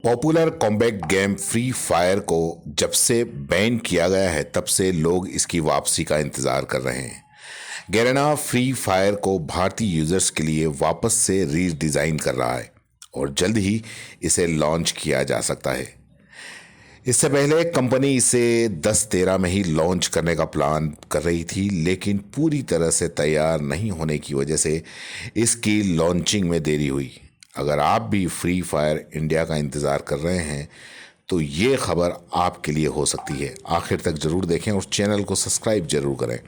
Popular combat game free fire को जब से बैन किया गया है तब से लोग इसकी वापसी का इंतज़ार कर रहे हैं। गैरेना फ्री फायर को भारतीय यूजर्स के लिए वापस से रीडिज़ाइन कर रहा है और जल्द ही इसे लॉन्च किया जा सकता है। इससे पहले कंपनी इसे 10-13 में ही लॉन्च करने का प्लान कर रही थी, लेकिन पूरी तरह से तैयार नहीं होने की वजह से इसकी लॉन्चिंग में देरी हुई। अगर आप भी फ्री फायर इंडिया का इंतज़ार कर रहे हैं तो ये खबर आपके लिए हो सकती है। आखिर तक ज़रूर देखें और चैनल को सब्सक्राइब जरूर करें।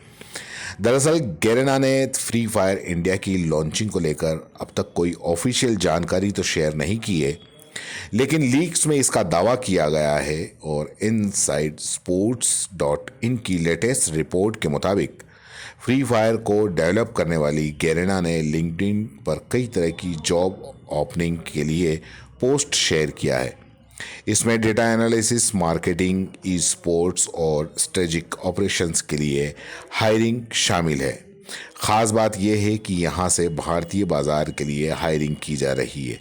दरअसल गैरेना ने फ्री फायर इंडिया की लॉन्चिंग को लेकर अब तक कोई ऑफिशियल जानकारी तो शेयर नहीं की है, लेकिन लीक्स में इसका दावा किया गया है और इनसाइड स्पोर्ट्स डॉट इन की लेटेस्ट रिपोर्ट के मुताबिक फ्री फायर को डेवलप करने वाली गैरेना ने लिंक्डइन पर कई तरह की जॉब ओपनिंग के लिए पोस्ट शेयर किया है। इसमें data analysis, marketing, e sports और स्ट्रेटेजिक ऑपरेशंस के लिए हायरिंग शामिल है। ख़ास बात यह है कि यहाँ से भारतीय बाज़ार के लिए हायरिंग की जा रही है।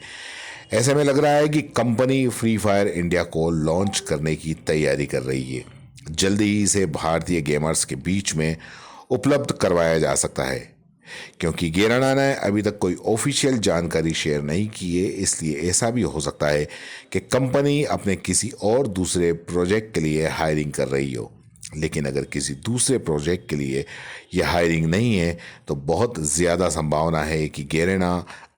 ऐसे में लग रहा है कि कंपनी फ्री फायर इंडिया को लॉन्च करने की तैयारी कर रही है। जल्दी ही इसे भारतीय गेमर्स के बीच में उपलब्ध करवाया जा सकता है। क्योंकि गैरेना ने अभी तक कोई ऑफिशियल जानकारी शेयर नहीं की है, इसलिए ऐसा भी हो सकता है कि कंपनी अपने किसी और दूसरे प्रोजेक्ट के लिए हायरिंग कर रही हो। लेकिन अगर किसी दूसरे प्रोजेक्ट के लिए यह हायरिंग नहीं है तो बहुत ज़्यादा संभावना है कि गैरेना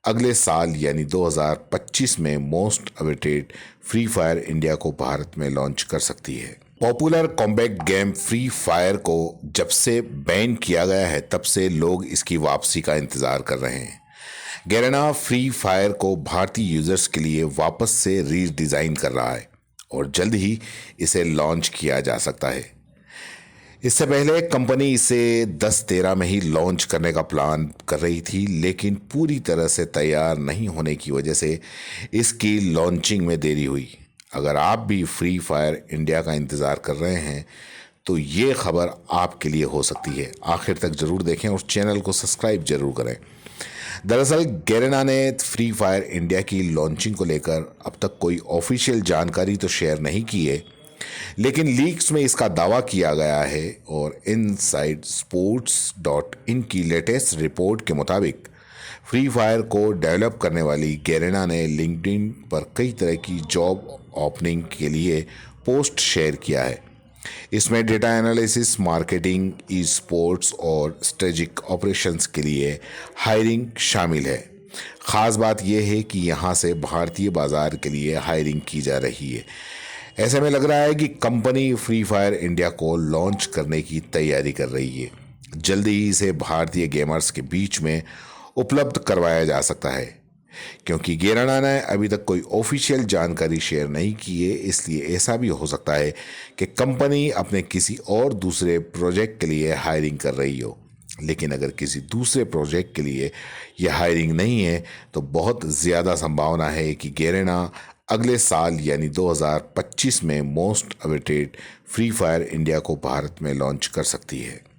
अगले साल यानी 2025 में most awaited free fire India को भारत में लॉन्च कर सकती है। Popular combat game free fire को जब से बैन किया गया है तब से लोग इसकी वापसी का इंतज़ार कर रहे हैं। गैरेना फ्री फायर को भारतीय यूजर्स के लिए वापस से रीडिज़ाइन कर रहा है और जल्द ही इसे लॉन्च किया जा सकता है। इससे पहले कंपनी इसे 10-13 में ही लॉन्च करने का प्लान कर रही थी, लेकिन पूरी तरह से तैयार नहीं होने की वजह से इसकी लॉन्चिंग में देरी हुई। अगर आप भी फ्री फायर इंडिया का इंतज़ार कर रहे हैं तो ये खबर आपके लिए हो सकती है। आखिर तक ज़रूर देखें और चैनल को सब्सक्राइब जरूर करें। दरअसल गैरेना ने फ्री फायर इंडिया की लॉन्चिंग को लेकर अब तक कोई ऑफिशियल जानकारी तो शेयर नहीं की है, लेकिन लीक्स में इसका दावा किया गया है और इनसाइड स्पोर्ट्स डॉट इन की लेटेस्ट रिपोर्ट के मुताबिक फ्री फायर को डेवलप करने वाली गैरेना ने लिंक्डइन पर कई तरह की जॉब ओपनिंग के लिए पोस्ट शेयर किया है। इसमें data analysis, marketing, e sports और स्ट्रेटेजिक ऑपरेशंस के लिए हायरिंग शामिल है। ख़ास बात यह है कि यहाँ से भारतीय बाज़ार के लिए हायरिंग की जा रही है। ऐसे में लग रहा है कि कंपनी फ्री फायर इंडिया को लॉन्च करने की तैयारी कर रही है। जल्दी ही इसे भारतीय गेमर्स के बीच में उपलब्ध करवाया जा सकता है। क्योंकि गैरेना ने अभी तक कोई ऑफिशियल जानकारी शेयर नहीं की है, इसलिए ऐसा भी हो सकता है कि कंपनी अपने किसी और दूसरे प्रोजेक्ट के लिए हायरिंग कर रही हो। लेकिन अगर किसी दूसरे प्रोजेक्ट के लिए यह हायरिंग नहीं है तो बहुत ज़्यादा संभावना है कि गैरेना अगले साल यानी 2025 में most awaited free fire India को भारत में लॉन्च कर सकती है।